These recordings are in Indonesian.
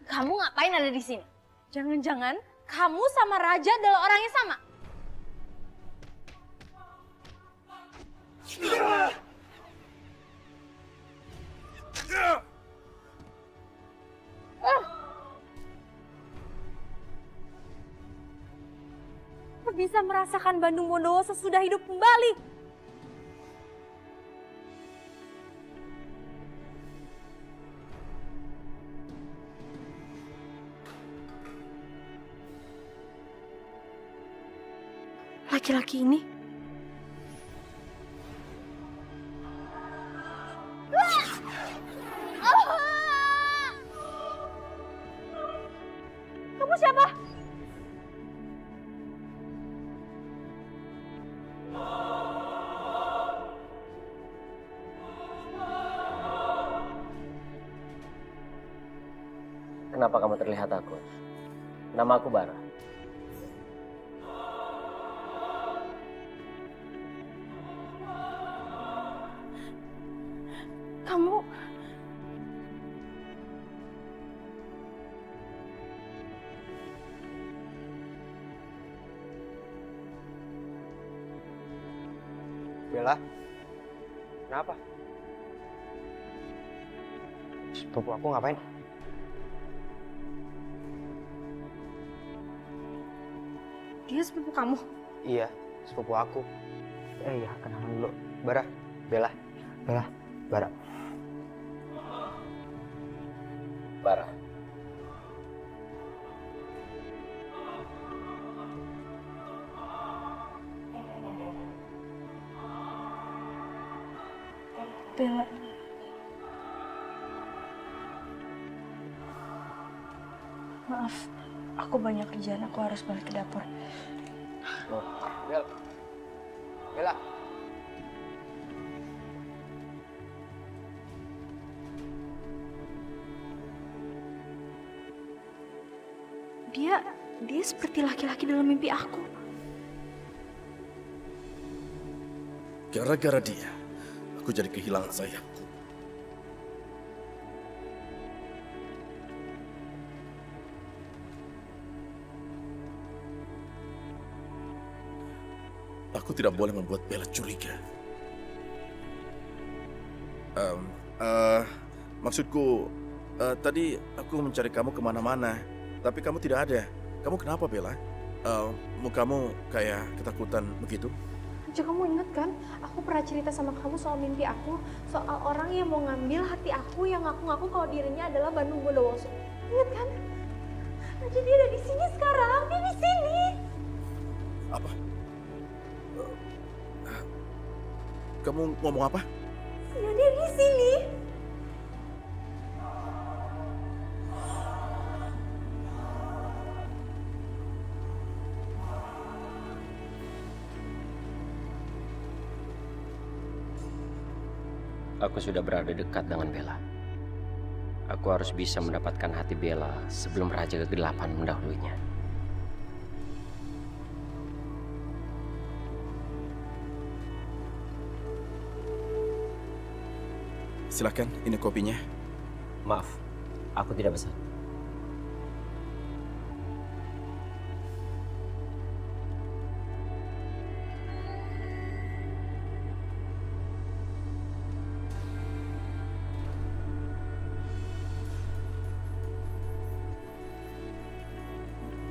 Kamu ngapain ada di sini? Jangan-jangan kamu sama Raja adalah orang yang sama? Aku bisa merasakan Bandung Bondowoso sudah hidup kembali. Laki-laki ini kamu siapa? Kenapa kamu terlihat takut? Nama aku Bara. Kamu Bella, kenapa? Sepupu aku ngapain? dia sepupu kamu? Iya, sepupu aku. Iya, kenalan dulu. Bara, Bella, Bara. Bara. Bella. Maaf, aku banyak kerjaan, aku harus balik ke dapur. Oh, Bella. Dia seperti laki-laki dalam mimpi aku. Gara-gara dia, aku jadi kehilangan sayapku. Aku tidak boleh membuat Bella curiga. Maksudku, tadi aku mencari kamu kemana-mana, tapi kamu tidak ada. Kamu kenapa, Bella? Mukamu kayak ketakutan begitu? Raja, kamu ingat kan? Aku pernah cerita sama kamu soal mimpi aku, soal orang yang mau ngambil hati aku yang ngaku-ngaku kalau dirinya adalah Bandung Bondowoso. Ingat kan? Raja, dia ada di sini sekarang, dia di sini. Apa? Kamu ngomong apa? Ya, dia di sini. Aku sudah berada dekat dengan Bella. Aku harus bisa mendapatkan hati Bella sebelum Raja Kegelapan mendahulunya. Silakan, ini kopinya. Maaf, aku tidak pesan.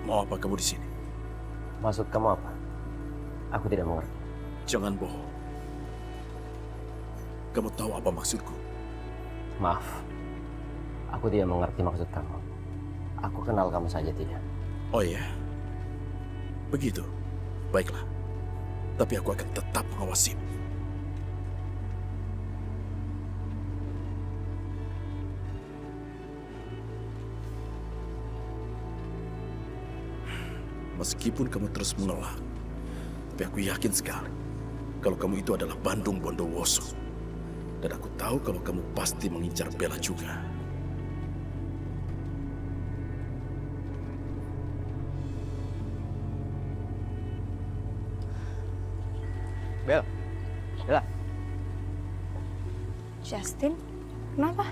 Mau apa kamu di sini? Maksud kamu apa? Aku tidak mengerti. Jangan bohong. Kamu tahu apa maksudku? Maaf, aku tidak mengerti maksud kamu. Aku kenal kamu saja tidak. Oh ya? Begitu? Baiklah. Tapi aku akan tetap mengawasimu. Meskipun kamu terus mengelak, tapi aku yakin sekali kalau kamu itu adalah Bandung Bondowoso. Dan aku tahu kalau kamu pasti mengincar Bella juga. Bella. Justin, kenapa?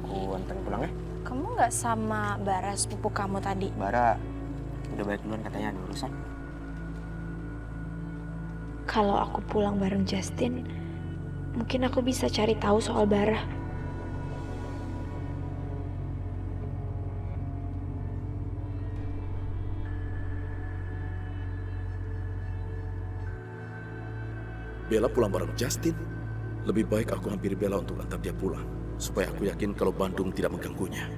aku anterin pulang ya. Kamu nggak sama Bara sepupu kamu tadi? Bara udah balik duluan katanya ada urusan. Kalau aku pulang bareng Justin, mungkin aku bisa cari tahu soal Bara. Bella pulang bareng Justin. Lebih baik aku hampiri Bella untuk antar dia pulang, supaya aku yakin kalau Bandung tidak mengganggunya.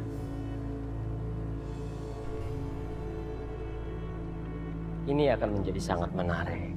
Ini akan menjadi sangat menarik.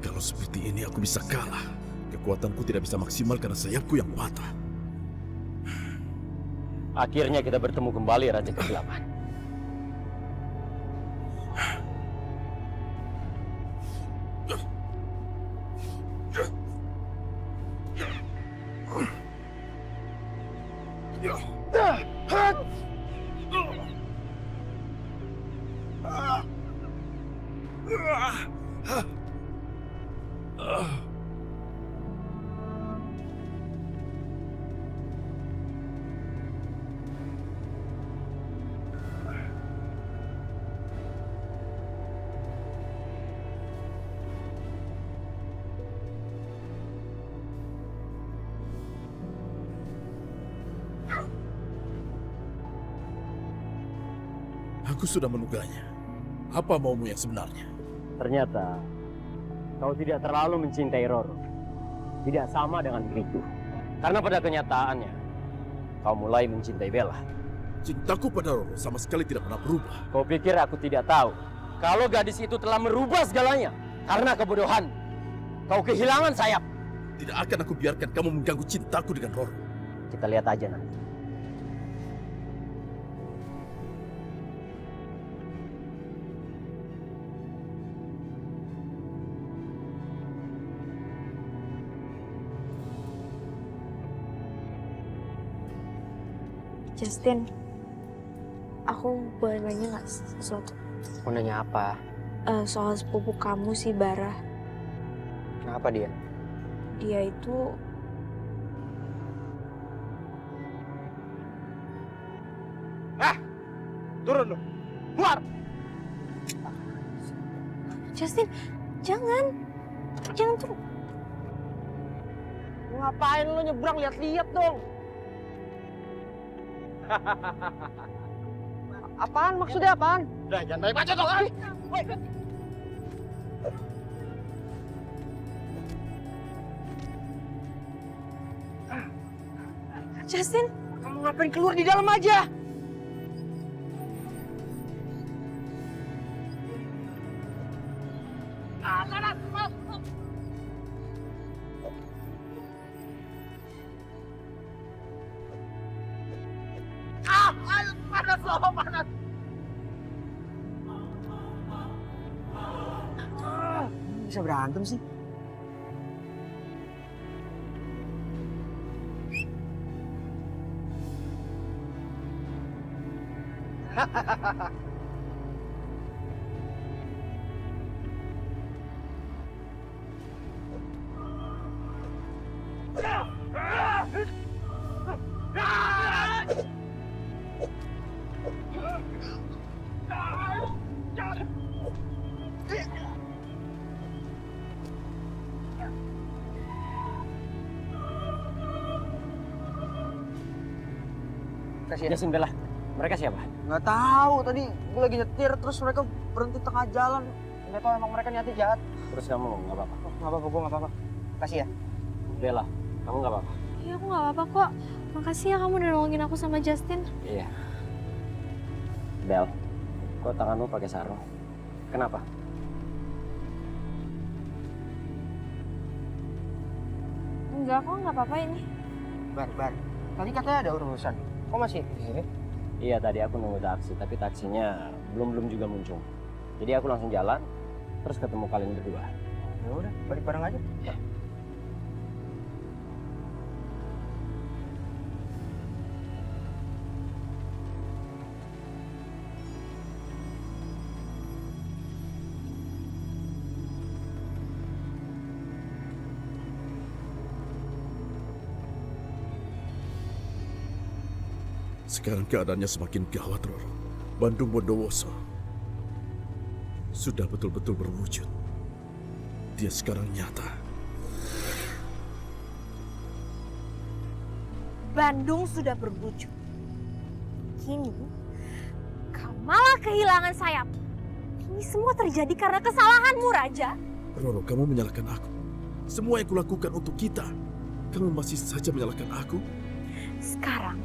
Kalau seperti ini aku bisa kalah. Kekuatanku tidak bisa maksimal karena sayapku yang patah. Akhirnya kita bertemu kembali, Raja Kegelapan. Aku sudah menuganya. Apa maumu yang sebenarnya? Ternyata kau tidak terlalu mencintai Roro. Tidak sama dengan diriku. Karena pada kenyataannya, kau mulai mencintai Bella. Cintaku pada Roro sama sekali tidak pernah berubah. Kau pikir aku tidak tahu kalau gadis itu telah merubah segalanya karena kebodohan. Kau kehilangan sayap. Tidak akan aku biarkan kamu mengganggu cintaku dengan Roro. Kita lihat aja nanti. Justin, aku boleh nanya nggak sesuatu? Mau nanya apa? Soal sepupu kamu si Bara. Kenapa dia? Dia itu Turun lu. Keluar. Justin, jangan tuh. Ngapain lu nyebrang? Lihat-lihat dong. Apaan maksudnya apaan? Udah jangan banyak baca dong. Justin, Kamu ngapain keluar di dalam aja? Panas loh, panas. Bisa berantem sih. Justin, Bella, mereka siapa? Nggak tahu, tadi gue lagi nyetir terus mereka berhenti tengah jalan. Nggak tahu emang mereka niatnya jahat. Terus kamu nggak apa-apa? Nggak apa-apa, gue nggak apa-apa. Kasih ya. Bella, kamu nggak apa-apa? Iya, aku nggak apa-apa kok. Makasih ya kamu udah nolongin aku sama Justin. Iya. Bel, kok tanganmu pakai sarung? Kenapa? Enggak, kok nggak apa-apa ini. Bar. Tadi katanya ada urusan. Kok masih di sini? Iya, tadi aku nunggu taksi, tapi taksinya belum juga muncul. Jadi aku langsung jalan, terus ketemu kalian berdua. Ya udah, balik bareng aja. Ya. Sekarang keadaannya semakin gawat, Roro. Bandung Bondowoso sudah betul-betul berwujud. Dia sekarang nyata. Bandung sudah berwujud. Kini, kau malah kehilangan sayap. Ini semua terjadi karena kesalahanmu, Raja. Roro, kamu menyalahkan aku. Semua yang kulakukan untuk kita. Kamu masih saja menyalahkan aku? Sekarang,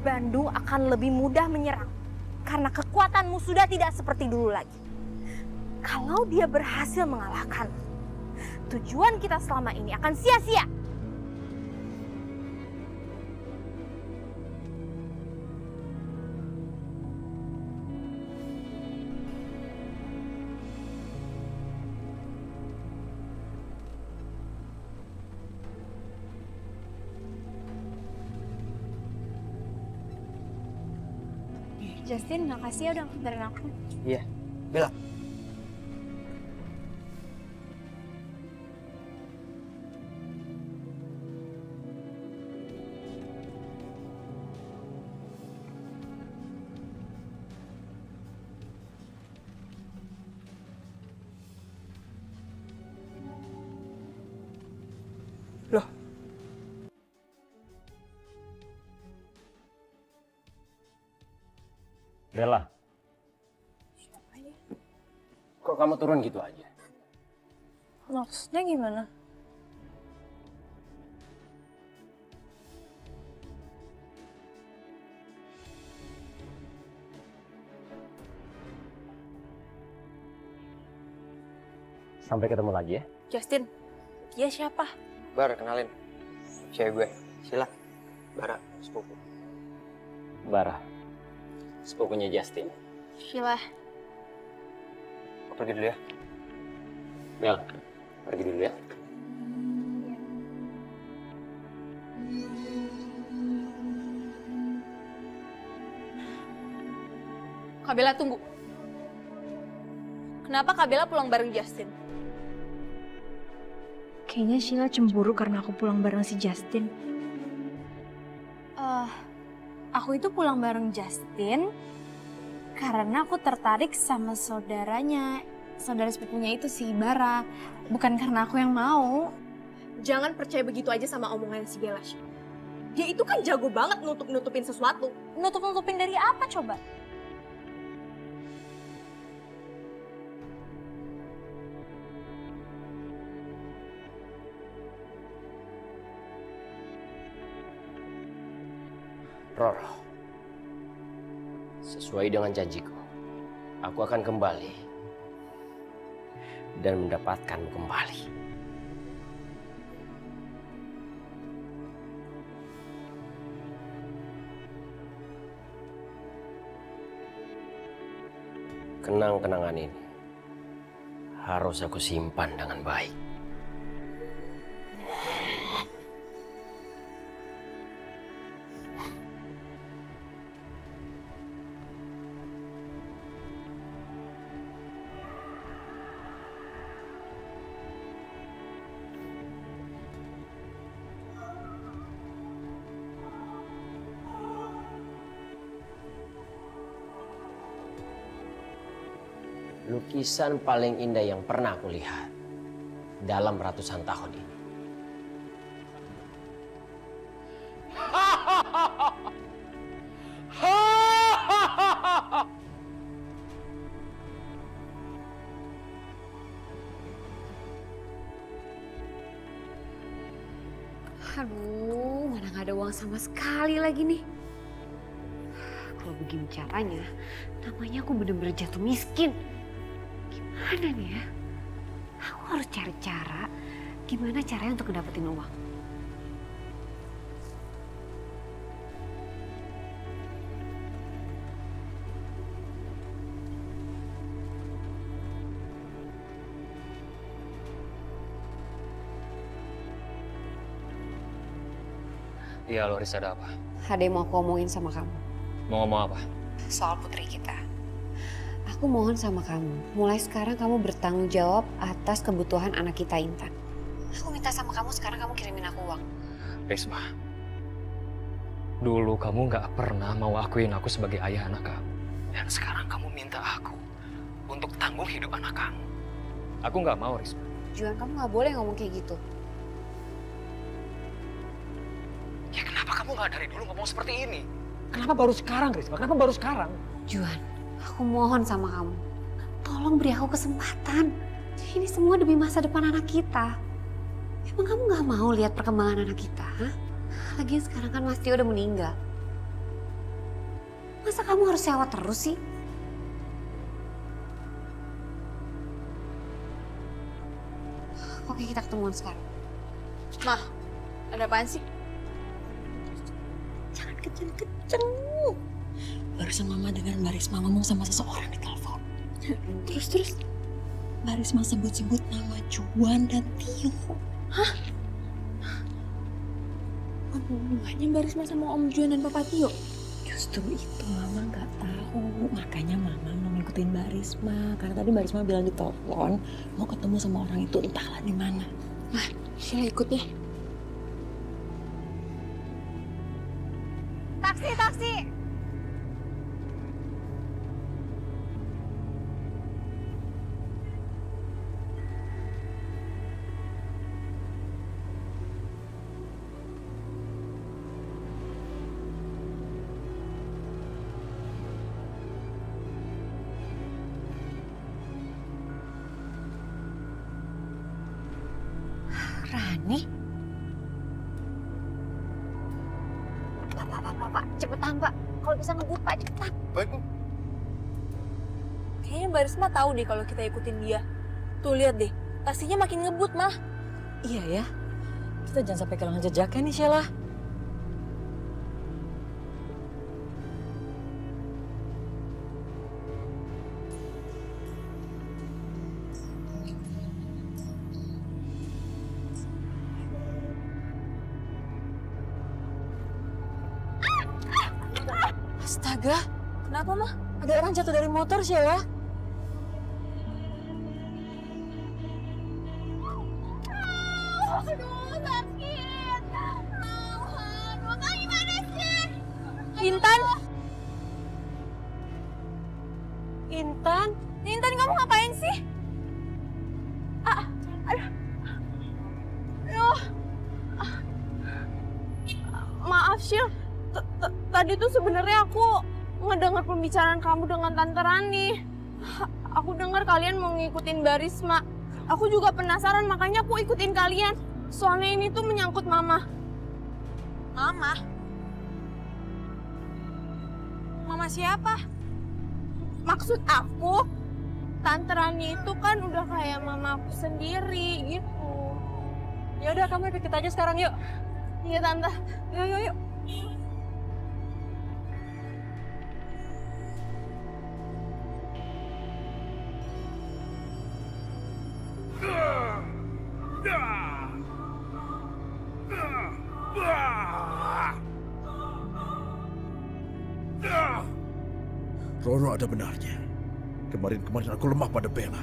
Bandung akan lebih mudah menyerang. Karena kekuatanmu sudah tidak seperti dulu lagi. Kalau dia berhasil mengalahkan, tujuan kita selama ini akan sia-sia. Justin, makasih ya udah nganterin aku. Iya. Bella. Loh, Bella, kok kamu turun gitu aja? Maksudnya gimana? Sampai ketemu lagi ya. Justin, dia siapa? Bar, kenalin. Cewek gue. Sila. Bara, sepupu. Bara, sepupunya Justin. Sheila. Aku pergi dulu ya. Bel, pergi dulu ya. Kak Bella, tunggu. Kenapa Kak Bella pulang bareng Justin? Kayaknya Sheila cemburu karena aku pulang bareng si Justin. Aku itu pulang bareng Justin karena aku tertarik sama saudaranya. Saudara sepupunya itu si Bara. Bukan karena aku yang mau. Jangan percaya begitu aja sama omongan si Bella. Dia itu kan jago banget nutup-nutupin sesuatu. Nutup-nutupin dari apa coba? Roro, sesuai dengan janjiku, aku akan kembali dan mendapatkanmu kembali. Kenang-kenangan ini harus aku simpan dengan baik. Lukisan paling indah yang pernah aku lihat dalam ratusan tahun ini. Aduh, mana gak ada uang sama sekali lagi nih. Kalau begini caranya, namanya aku bener-bener jatuh miskin. Gimana nih ya? Aku harus cari cara, gimana caranya untuk ngedapetin uang. Iya, Loris, ada apa? Ada yang mau aku omongin sama kamu. Mau ngomong apa? Soal putri kita. Aku mohon sama kamu, mulai sekarang kamu bertanggung jawab atas kebutuhan anak kita, Intan. Aku minta sama kamu sekarang kamu kirimin aku uang. Risma, dulu kamu nggak pernah mau akuin aku sebagai ayah anak kamu. Dan sekarang kamu minta aku untuk tanggung hidup anak kamu. Aku nggak mau, Risma. Juan, kamu nggak boleh ngomong kayak gitu. Ya kenapa kamu nggak dari dulu ngomong seperti ini? Kenapa baru sekarang, Risma? Kenapa baru sekarang? Juan, aku mohon sama kamu. Tolong beri aku kesempatan. Ini semua demi masa depan anak kita. Emang kamu nggak mau lihat perkembangan anak kita? Hah? Lagian sekarang kan Mas Tio udah meninggal. Masa kamu harus sewa terus sih? Oke, kita ketemuan sekarang. Mah, ada apaan sih? Jangan kenceng-kenceng. Barusan Mama dengar Mbak Risma ngomong sama seseorang di telepon. Terus Mbak Risma sebut-sebut nama Juan dan Tio. Hah? Hubungannya Mbak Risma sama Om Juan dan Papa Tio? Justru itu Mama nggak tahu. Makanya Mama mau ngikutin Mbak Risma. Karena tadi Mbak Risma bilang di telepon mau ketemu sama orang itu entahlah di mana. Mah, Sheila ikut deh. Taksi! Rani? Pak, cepetan Pak. Kalau bisa ngebut Pak, cepetan. Baik, Bu. Kayaknya Mbak Risma tahu deh kalau kita ikutin dia. Tuh lihat deh, taksinya makin ngebut mah. Iya ya. Kita jangan sampai kehilangan jejaknya nih Sheila. Astaga, Kenapa mah? ada orang jatuh dari motor Sheila. Aduh, sakit. Aduh, gimana sih? Intan? Intan? Intan, kamu ngapain sih? Maaf, Syil. Tadi tuh sebenarnya aku ngedengar pembicaraan kamu dengan Tante Rani. Aku dengar kalian mau ngikutin Mbak Risma. Aku juga penasaran, makanya aku ikutin kalian. Soalnya ini tuh menyangkut Mama. Mama? Mama siapa? Maksud aku, Tante Rani itu kan udah kayak mama aku sendiri gitu. Ya udah kamu ikut kita aja sekarang yuk. Iya, Tante. Yuk. Roro ada benarnya. Kemarin aku lemah pada Bella.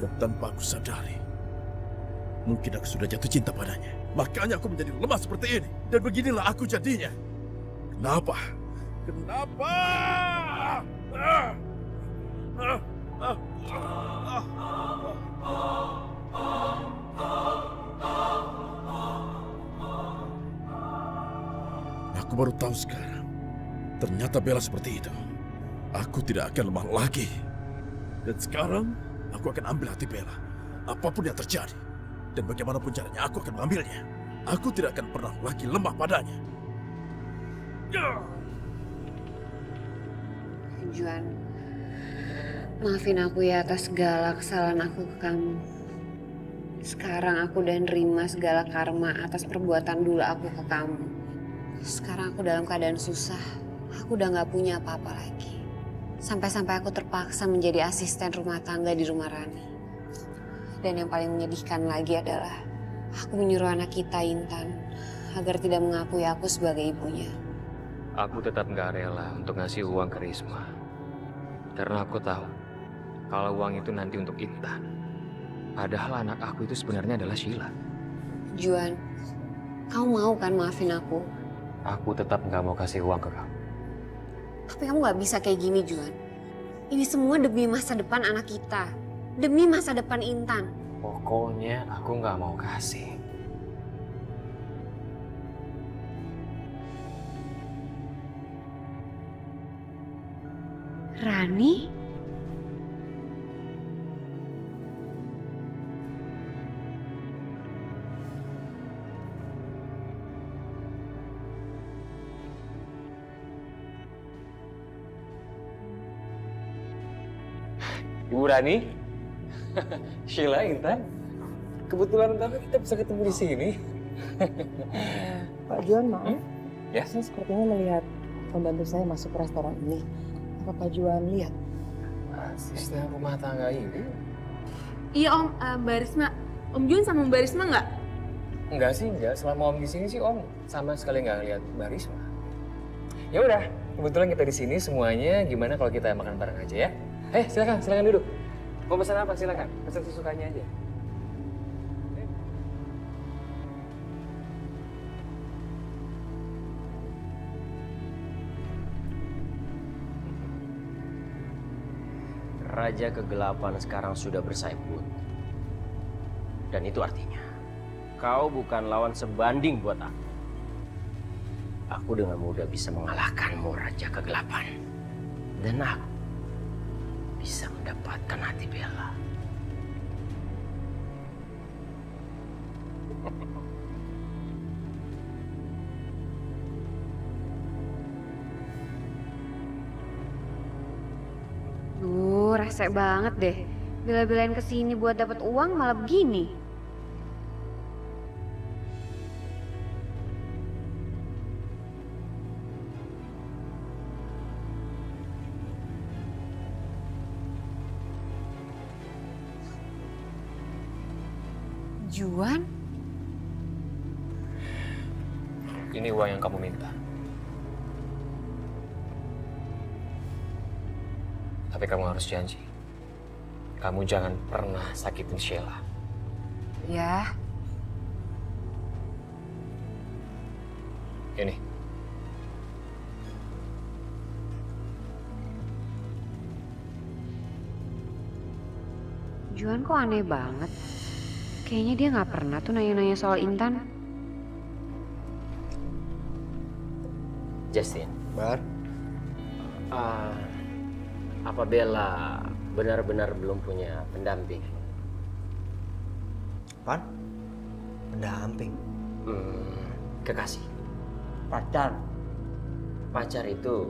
Dan tanpa aku sadari, mungkin aku sudah jatuh cinta padanya. Makanya aku menjadi lemah seperti ini. Dan beginilah aku jadinya. Kenapa? Aku baru tahu sekarang. Ternyata Bella seperti itu. Aku tidak akan lemah lagi. Dan sekarang, aku akan ambil hati Bella. Apapun yang terjadi. Dan bagaimanapun caranya, aku akan mengambilnya. Aku tidak akan pernah lagi lemah padanya. Juan, maafin aku ya atas segala kesalahan aku ke kamu. Sekarang aku udah nerima segala karma atas perbuatan dulu aku ke kamu. Sekarang aku dalam keadaan susah. Aku udah gak punya apa-apa lagi. Sampai-sampai aku terpaksa menjadi asisten rumah tangga di rumah Rani. Dan yang paling menyedihkan lagi adalah aku menyuruh anak kita, Intan, agar tidak mengakui aku sebagai ibunya. Aku tetap gak rela untuk ngasih uang ke Risma. Karena aku tahu kalau uang itu nanti untuk Intan. Padahal anak aku itu sebenarnya adalah Sheila. Juan, kau mau kan maafin aku? Aku tetap gak mau kasih uang ke kamu. Tapi kamu gak bisa kayak gini, Juan. Ini semua demi masa depan anak kita. Demi masa depan Intan. Pokoknya aku gak mau kasih. Rani? Ibu Rani? Sheila, Intan? Kebetulan tapi kita bisa ketemu di sini. Pak Juan, maaf. Ya? Saya sepertinya melihat pembantu saya masuk ke restoran ini. Apa Pak Juan lihat? Asisten rumah tangga ini? Iya Om, Mbak Risma. Om Juan sama Mbak Risma nggak? Enggak sih, enggak. Selama Om di sini sih Om sama sekali nggak ngeliat Mbak Risma. Ya udah, kebetulan kita di sini semuanya. Gimana kalau kita makan bareng aja ya? Silakan duduk. Mau pesan apa? Silakan, pesan sesukanya aja. Raja kegelapan sekarang sudah bersayap putih. Dan itu artinya kau bukan lawan sebanding buat aku. Aku dengan mudah bisa mengalahkanmu, Raja Kegelapan. Dan aku bisa mendapatkan hati Bella. Duh, rese banget deh. Bela-belain kesini buat dapat uang malah begini. Juan? Ini uang yang kamu minta. Tapi kamu harus janji. Kamu jangan pernah sakitin Sheila. Ya. Ini. Juan kok aneh banget. Kayaknya dia nggak pernah tuh nanya-nanya soal Intan. Justin. Bar? Apa Bella benar-benar belum punya pendamping? Apaan? Pendamping? Kekasih. Pacar? Pacar itu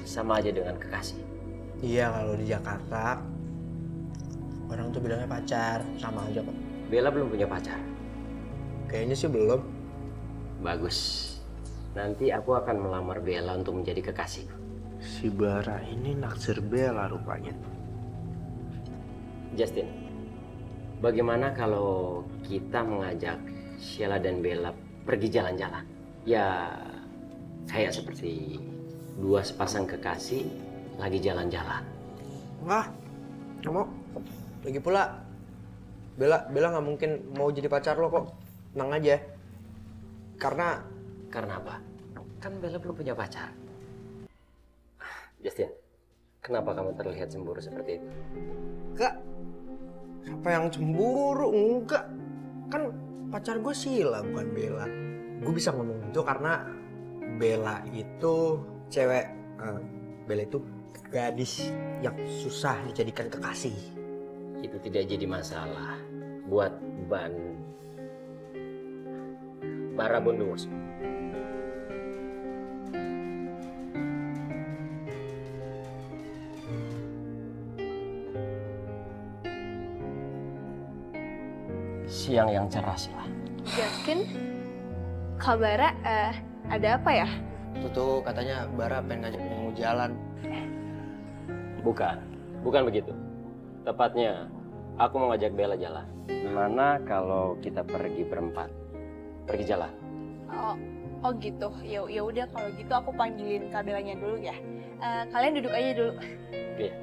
sama aja dengan kekasih. Iya, kalau di Jakarta orang tuh bilangnya pacar, sama aja kok. Bella belum punya pacar. Kayaknya sih belum. Bagus. Nanti aku akan melamar Bella untuk menjadi kekasih. Si Bara ini naksir Bella rupanya. Justin, bagaimana kalau kita mengajak Sheila dan Bella pergi jalan-jalan? Ya, kayak seperti dua sepasang kekasih lagi jalan-jalan. Enggak, nggak mau. Lagi pula, Bella nggak mungkin mau jadi pacar lo kok. Tenang aja. Karena apa? Kan Bella belum punya pacar. Justin, kenapa kamu terlihat cemburu seperti itu? Enggak. Siapa yang cemburu? Enggak. Kan pacar gue Sheila bukan Bella. Gue bisa ngomong itu karena Bella itu cewek. Bella itu gadis yang susah dijadikan kekasih. Itu tidak jadi masalah buat Bara Bondowoso. Siang yang cerah, Sila. Justin, Kabara, ada apa ya? Itu tuh katanya Bara pengen ngajak kamu jalan. Bukan begitu. Tepatnya, aku mau ngajak Bella jalan. Gimana kalau kita pergi berempat? Pergi jalan. Oh gitu. Ya udah kalau gitu aku panggilin Kabelanya dulu ya. Kalian duduk aja dulu. Iya.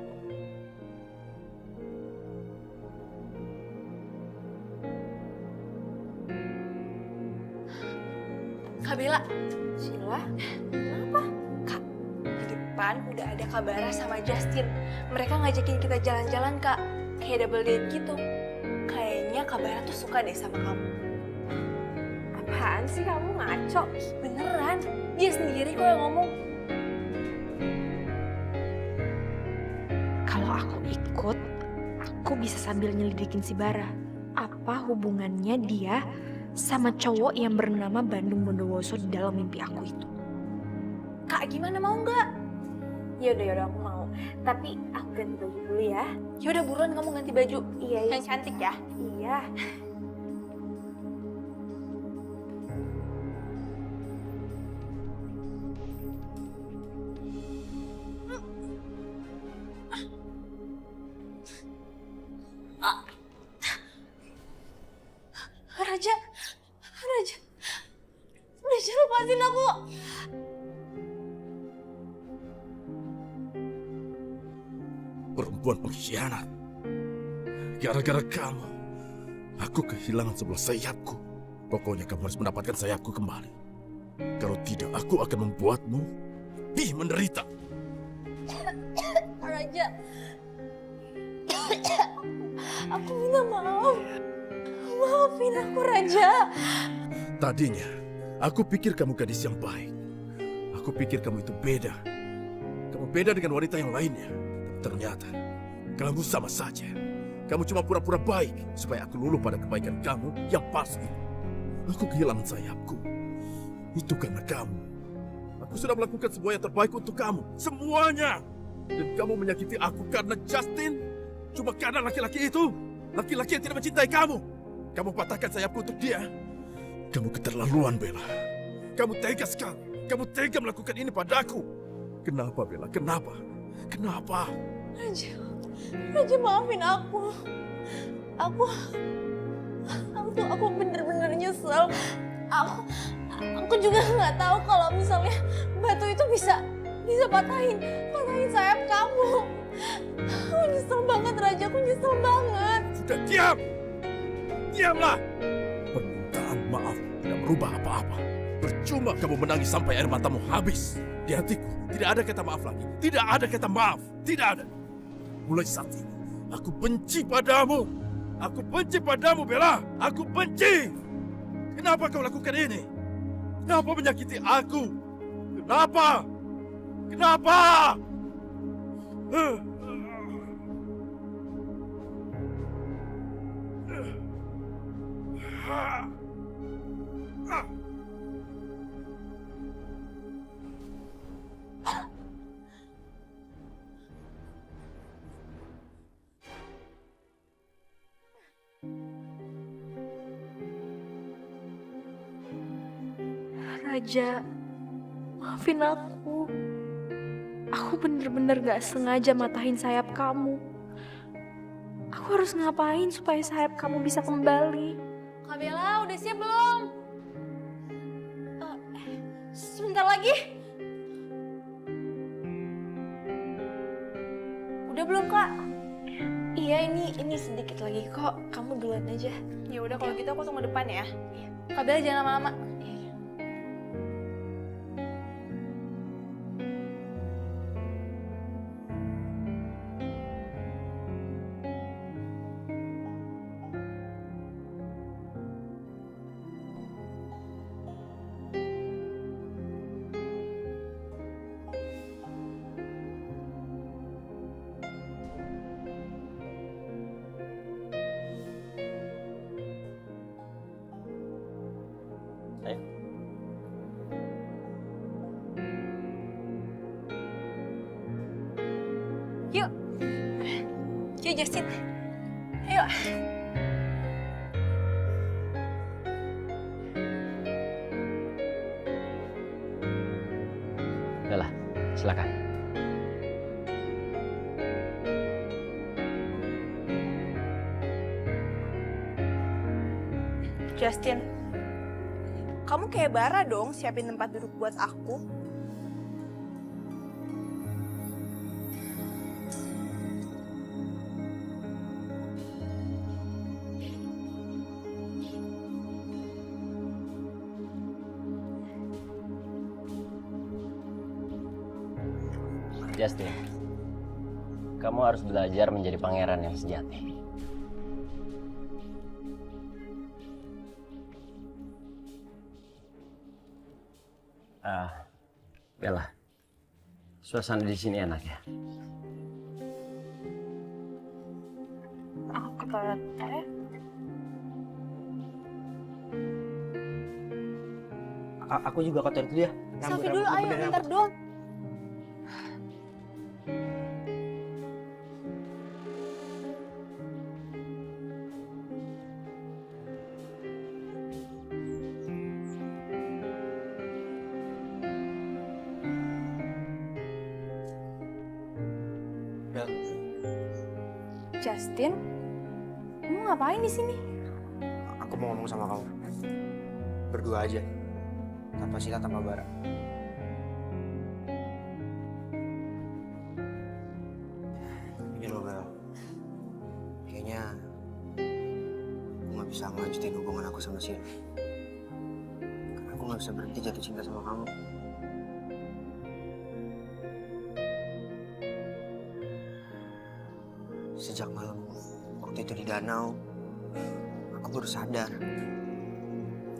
Kabela, Sheila, kenapa? Kak, di depan udah ada Kabara sama Justin. Mereka ngajakin kita jalan-jalan, Kak. Kayak double date gitu. Kayaknya Kabara tuh suka deh sama kamu. Apaan sih kamu ngaco? Beneran, dia sendiri kok yang ngomong. Kalau aku ikut, aku bisa sambil nyelidikin si Bara. Apa hubungannya dia sama cowok yang bernama Bandung Bondowoso di dalam mimpi aku itu? Kak, gimana mau nggak? Yaudah aku mau. Tapi aku ganti baju dulu ya. Yaudah buruan kamu ganti baju. Iya. Yang cantik ya? Iya. Raja lepasin aku. Perempuan pengkhianat. Gara-gara kamu, aku kehilangan sebelah sayapku. Pokoknya kamu harus mendapatkan sayapku kembali. Kalau tidak, aku akan membuatmu lebih menderita. Raja. Aku minta maaf. Maafin aku, Raja. Tadinya, aku pikir kamu gadis yang baik. Aku pikir kamu itu beda. Kamu beda dengan wanita yang lainnya. Ternyata, kamu sama saja. Kamu cuma pura-pura baik supaya aku luluh pada kebaikan kamu yang palsu. Aku kehilangan sayapku. Itu karena kamu. Aku sudah melakukan semua yang terbaik untuk kamu. Semuanya. Dan kamu menyakiti aku karena Justin. Cuma karena laki-laki itu. Laki-laki yang tidak mencintai kamu. Kamu patahkan sayapku untuk dia. Kamu keterlaluan, Bella. Kamu tega sekali. Kamu tega melakukan ini padaku. Kenapa, Bella? Kenapa? Kenapa? Raja maafin aku. Aku bener-bener nyesel. Aku juga nggak tahu kalau misalnya batu itu bisa patahin sayap kamu. Aku nyesel banget, Raja. Aku nyesel banget. Sudah diam! Diamlah! Permintaan maaf tidak merubah apa-apa. Percuma kamu menangis sampai air matamu habis. Di hatiku tidak ada kata maaf lagi. Tidak ada kata maaf. Tidak ada. Mulai saat ini, aku benci padamu. Aku benci padamu, Bella. Aku benci. Kenapa kau lakukan ini? Kenapa menyakiti aku? Kenapa? Kenapa? Raja, maafin aku. Aku bener-bener gak sengaja matahin sayap kamu. Aku harus ngapain supaya sayap kamu bisa kembali? Kak Bella, udah siap belum? Sebentar lagi. Udah belum, Kak? Iya, ini sedikit lagi kok. Kamu duluan aja. Ya udah kalau gitu aku tunggu depan ya. Kak Bella jangan lama-lama. Ayo. Yuk. Yuk Justin. Ayo. Udahlah, silakan. Justin, kamu kayak Bara dong siapin tempat duduk buat aku. Justin, kamu harus belajar menjadi pangeran yang sejati. Bella, suasana di sini enak ya? Aku ke toilet ya. Aku juga ke toilet dulu ya. Selfie dulu, ayo bentar doang. Bel, Justin, kamu ngapain di sini? aku mau ngomong sama kamu. Berdua aja. Tanpa Sila, tanpa Bara. Ini loh, Bel. Kayaknya aku gak bisa ngelanjutin hubungan aku sama Sila. Karena aku gak bisa berhenti jatuh cinta sama kamu. Sejak malam waktu itu di danau, aku baru sadar.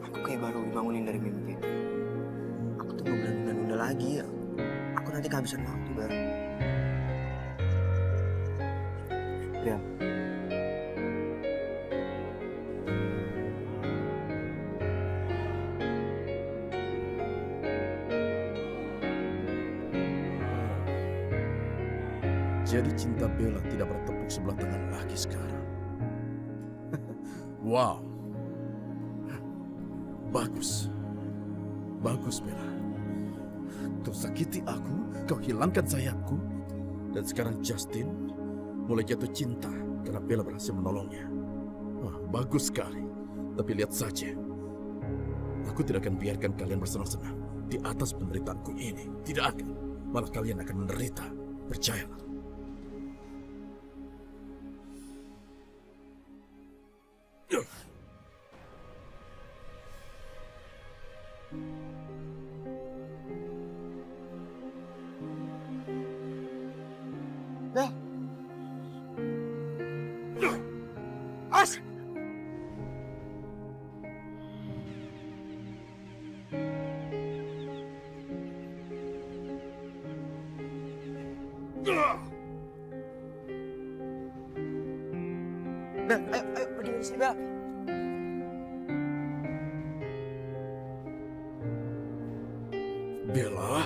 Aku kayak baru dibangunin dari mimpi. Aku tuh gak boleh nunda-nunda lagi ya. Aku nanti kehabisan waktu, Bel. Bel. Jadi cinta Bella tidak bertepuk sebelah tangan lagi sekarang. Wow. Bagus. Bagus, Bella. Kau sakiti aku, kau hilangkan sayapku. Dan sekarang Justin mulai jatuh cinta karena Bella berhasil menolongnya. Wah, bagus sekali. Tapi lihat saja. Aku tidak akan biarkan kalian bersenang-senang di atas penderitaanku ini. Tidak akan. Malah kalian akan menderita. Percayalah. Bel. As. Bel, ayo pergi dari sini, Bel. Bella.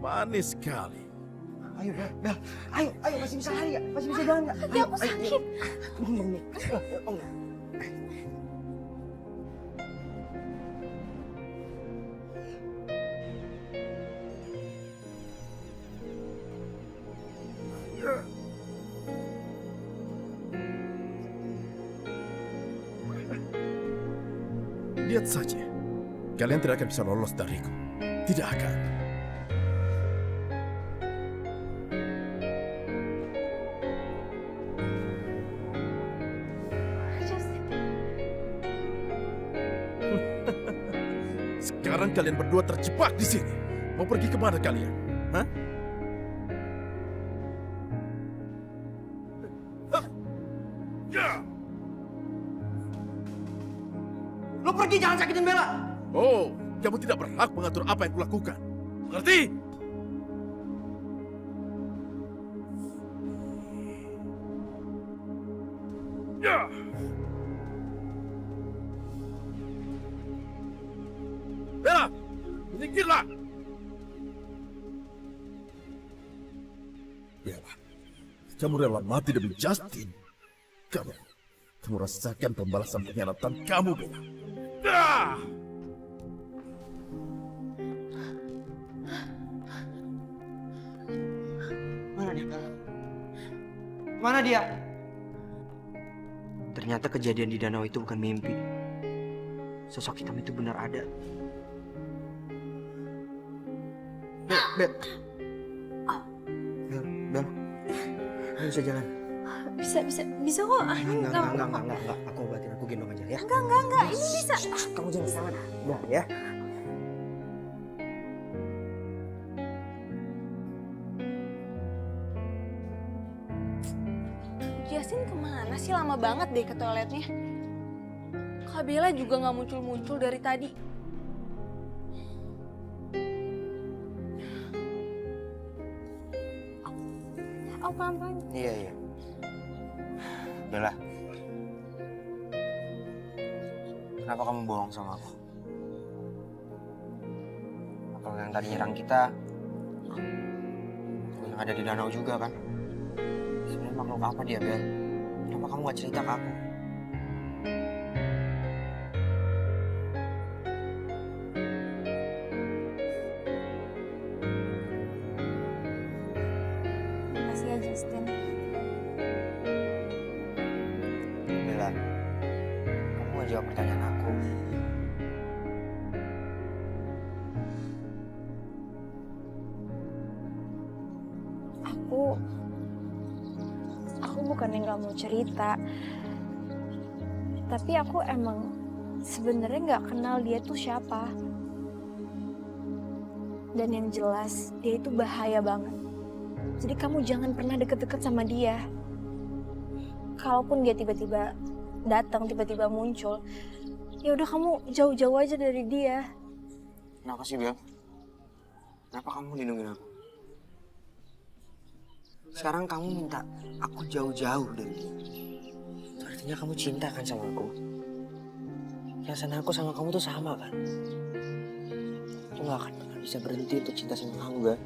Manis sekali. Ayo, Bel. Ayo, masih bisa lari ya? Masih bisa jalan nggak? Nanti aku sakit. Lihat saja, kalian tidak akan bisa lolos dariku. Tidak akan. Sekarang kalian berdua terjebak di sini. Mau pergi kemana kalian? Hah? Lo pergi, jangan sakitin Bella. Oh, kamu tidak berhak mengatur apa yang kulakukan. Mengerti? Ya. Bella, menyingkirlah. Bella, kamu rela mati demi Justin. Kamu rasakan pembalasan pengkhianatan kamu, Bella. Ah! Mana dia? Mana dia? Ternyata kejadian di danau itu bukan mimpi. Sosok hitam itu benar ada. Bel. Bel. Kamu bisa jalan? Bisa kok. Enggak. Aku obatin, aku gendong aja ya. Enggak, ini bisa. Kamu jangan. Udah ya. Justin kemana sih? Lama banget deh ke toiletnya. Kak Bella juga nggak muncul-muncul dari tadi. Oh, pelan-pelan. Iya. Bella. Kenapa kamu bohong sama aku? Kalau yang tadi nyerang kita, yang ada di danau juga kan? Sebenarnya makhluk apa dia, Bel? Kenapa kamu gak cerita ke aku? Makasih ya, Justin. Bella, kamu gak jawab pertanyaan aku. Aku bukannya nggak mau cerita, tapi aku emang sebenarnya nggak kenal dia tuh siapa. Dan yang jelas dia itu bahaya banget. Jadi kamu jangan pernah deket-deket sama dia. Kalaupun dia tiba-tiba datang, tiba-tiba muncul, ya udah kamu jauh-jauh aja dari dia. Kenapa sih, Bel? Kenapa kamu lindungin aku? Sekarang kamu minta aku jauh-jauh dari dia. Itu artinya kamu cinta kan sama aku? Perasaan aku sama kamu tuh sama kan? Aku gak akan pernah bisa berhenti untuk cinta sama kamu, Bel.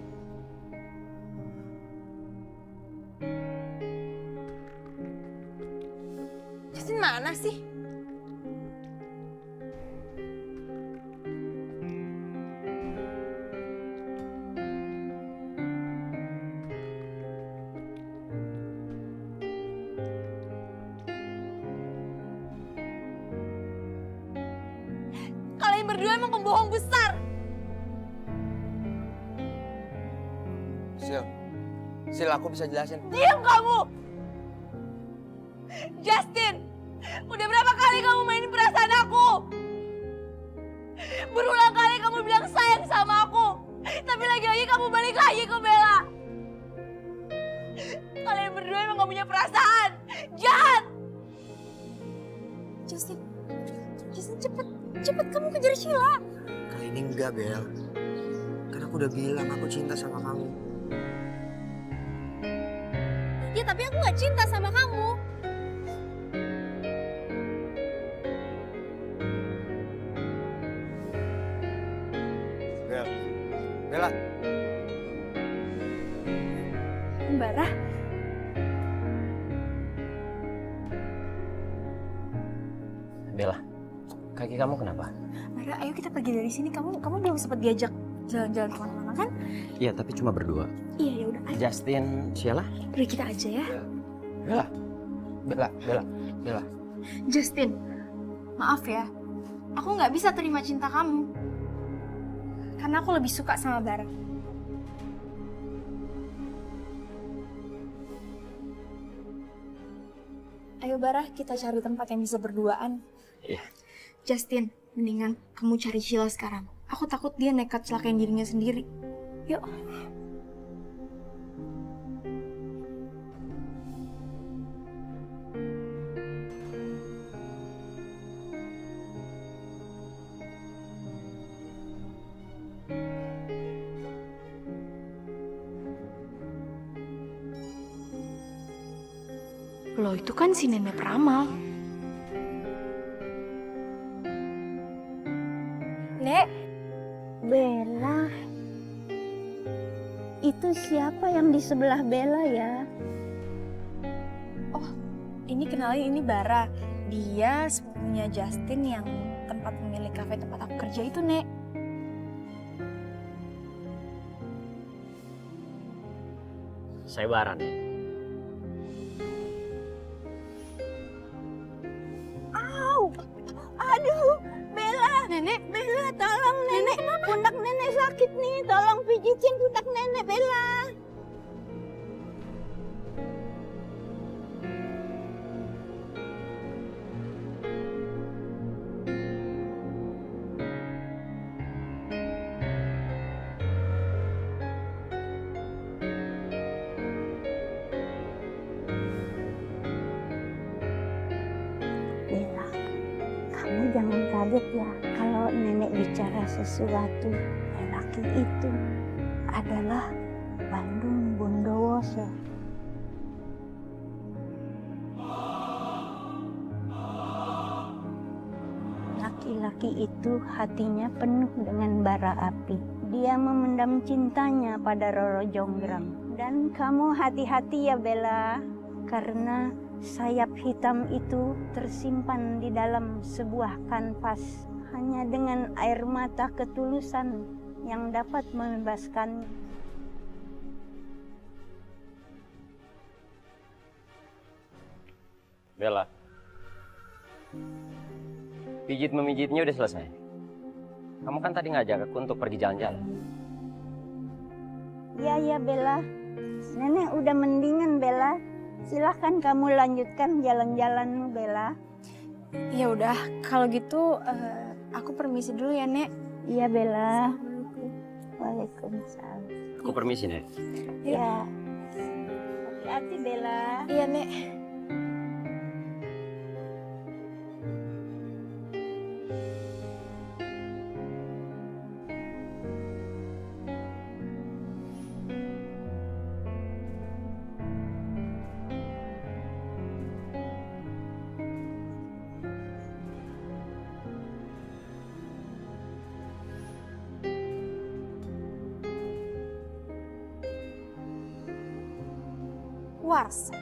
Justin mana sih? Kalian berdua emang pembohong besar. Sil, aku bisa jelasin. Diam kamu! Justin! Udah berapa kali kamu mainin perasaan aku? Berulang kali kamu bilang sayang sama aku. Tapi lagi-lagi kamu balik lagi ke Bella. Kalian berdua emang gak punya perasaan. Jahat! Justin, cepet kamu kejar Sheila. Kali ini enggak, Bel. Karena aku udah bilang aku cinta sama kamu. Ya tapi aku gak cinta sama kamu. Bel. Bella. Bara, Bella, kaki kamu kenapa? Bara, ayo kita pergi dari sini. Kamu belum sempat diajak jalan-jalan kemana-mana kan? Iya, tapi cuma berdua. Iya, ya udah. Ayo, Justin, Sheila, pergi kita aja ya. Bella. Justin, maaf ya. Aku nggak bisa terima cinta kamu. Karena aku lebih suka sama Bara. Ayo Bara, kita cari tempat yang bisa berduaan. Iya. Justin, mendingan kamu cari Sheila sekarang. Aku takut dia nekat celakain dirinya sendiri. Yuk. Lo itu kan si nenek peramal. Nek, Bella. Itu siapa yang di sebelah Bella ya? ini kenalin, ini Bara. Dia sepupunya Justin yang tempat pemilik kafe tempat aku kerja itu, Nek. Saya Baran ya. Aduh, Bella. Nenek, Bella, tolong nenek. Pundak nenek sakit nih. Tolong pijitin pundak nenek, Bella. Bella, kamu jangan kaget ya kalau nenek bicara sesuatu. Lelaki itu adalah Bandung Bondowoso. Laki-laki itu hatinya penuh dengan bara api. Dia memendam cintanya pada Roro Jonggrang. Dan kamu hati-hati ya Bella, karena sayap hitam itu tersimpan di dalam sebuah kanvas. Hanya dengan air mata ketulusan yang dapat membebaskannya. Bella. Pijit-memijitnya udah selesai. Kamu kan tadi ngajak aku untuk pergi jalan-jalan. Ya Bella, nenek udah mendingan Bella. Silahkan kamu lanjutkan jalan-jalanmu Bella. ya udah kalau gitu aku permisi dulu ya, Nek. Iya Bella. Waalaikumsalam. Aku permisi, Nek. Ya. Hati-hati Bella. Iya, Nek. Warsa,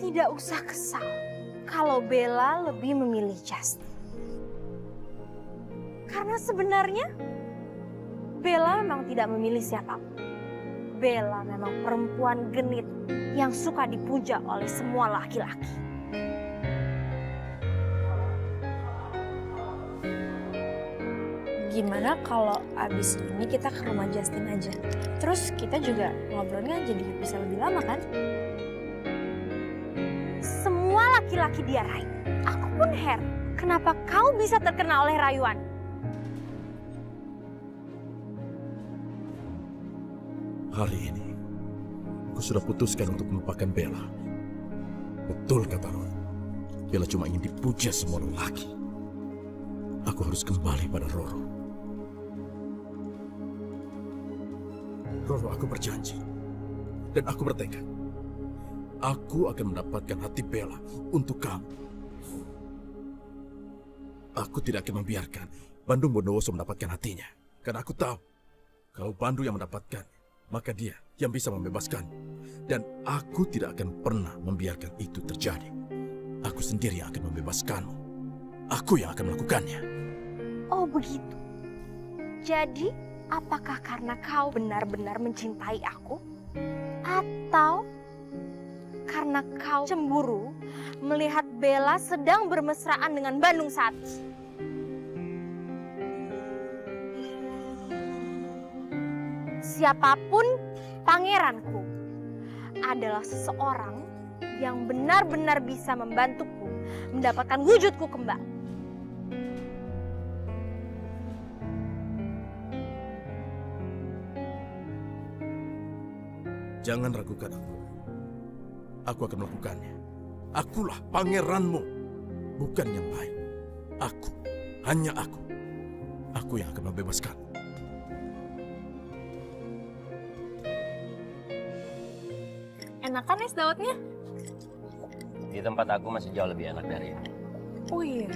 tidak usah kesal kalau Bella lebih memilih Justin. Karena sebenarnya Bella memang tidak memilih siapapun. Bella memang perempuan genit yang suka dipuja oleh semua laki-laki. Gimana kalau abis ini kita ke rumah Justin aja? Terus kita juga ngobrolnya jadi bisa lebih lama kan? Semua laki-laki dia rayu. Aku pun heran, kenapa kau bisa terkena oleh rayuan? Hari ini, aku sudah putuskan untuk melupakan Bella. Betul kata Ron. Bella cuma ingin dipuja semua lelaki. Aku harus kembali pada Roro. Roro, aku berjanji. Dan aku bertekad. Aku akan mendapatkan hati Bella untuk kamu. Aku tidak akan membiarkan Bandung Bondowoso mendapatkan hatinya. Karena aku tahu, kalau Bandung yang mendapatkan, maka dia yang bisa membebaskan. Dan aku tidak akan pernah membiarkan itu terjadi. Aku sendiri yang akan membebaskanmu. Aku yang akan melakukannya. Oh begitu. Jadi, apakah karena kau benar-benar mencintai aku? Atau karena kau cemburu melihat Bella sedang bermesraan dengan Bandung Sati? Siapapun pangeranku adalah seseorang yang benar-benar bisa membantuku mendapatkan wujudku kembali. Jangan ragukan aku. Aku akan melakukannya. Akulah pangeranmu, bukan yang lain. Aku, hanya aku. Aku yang akan membebaskanmu. Enakan es dawetnya? Di tempat aku masih jauh lebih enak dari ini. Oh iya,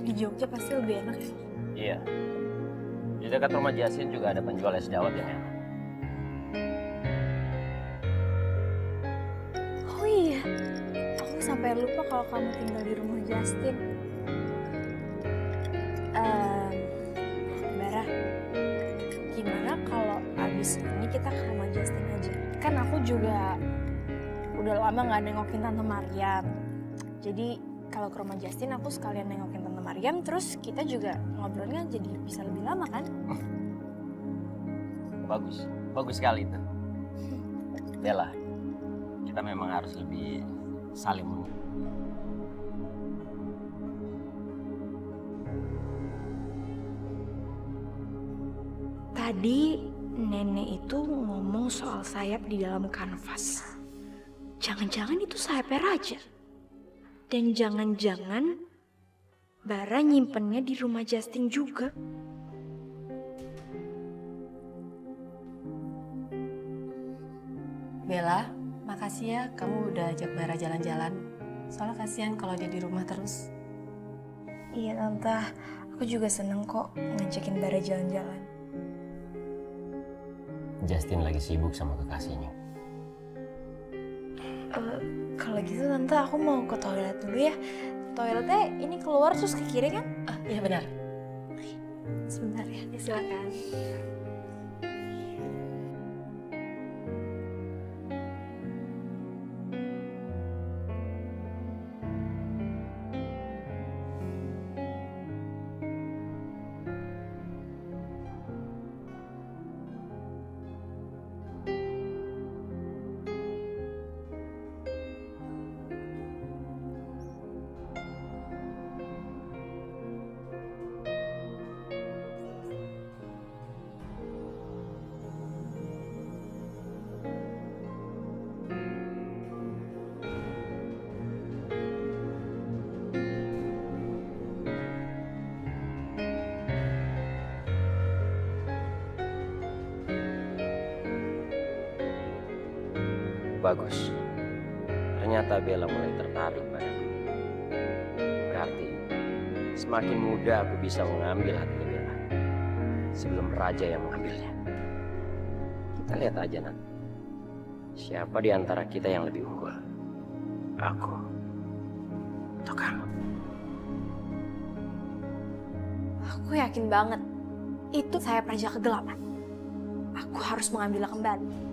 di Jogja pasti lebih enak ya. Iya. Di dekat rumah Jasin juga ada penjual es dawet yang enak. Oh iya, aku sampai lupa kalau kamu tinggal di rumah Justin. Bara, gimana kalau abis ini kita ke rumah Justin aja? Kan aku juga udah lama nggak nengokin Tante Mariam. Jadi kalau ke rumah Justin aku sekalian nengokin Tante Mariam, terus kita juga ngobrolnya jadi bisa lebih lama kan? Bagus, bagus sekali itu. Bella, kita memang harus lebih saling mengerti. Tadi nenek itu ngomong soal sayap di dalam kanvas. Jangan-jangan itu sayapnya Raja. Dan jangan-jangan Bara nyimpennya di rumah Justin juga. Bella, makasih ya kamu udah ajak Bara jalan-jalan. Soalnya kasihan kalau dia di rumah terus. Iya Tante, aku juga seneng kok ngajakin Bara jalan-jalan. Justin lagi sibuk sama kekasihnya. Kalau gitu Tante, aku mau ke toilet dulu ya. Toiletnya ini keluar terus ke kiri kan? Iya benar. Sebentar ya. Silakan. Bagus. Ternyata Bella mulai tertarik padaku. Berarti semakin mudah aku bisa mengambil hati Bella sebelum Raja yang mengambilnya. Kita lihat aja nanti. Siapa di antara kita yang lebih unggul? Aku atau kamu? Aku yakin banget itu sayap Raja kegelapan. Aku harus mengambilnya kembali.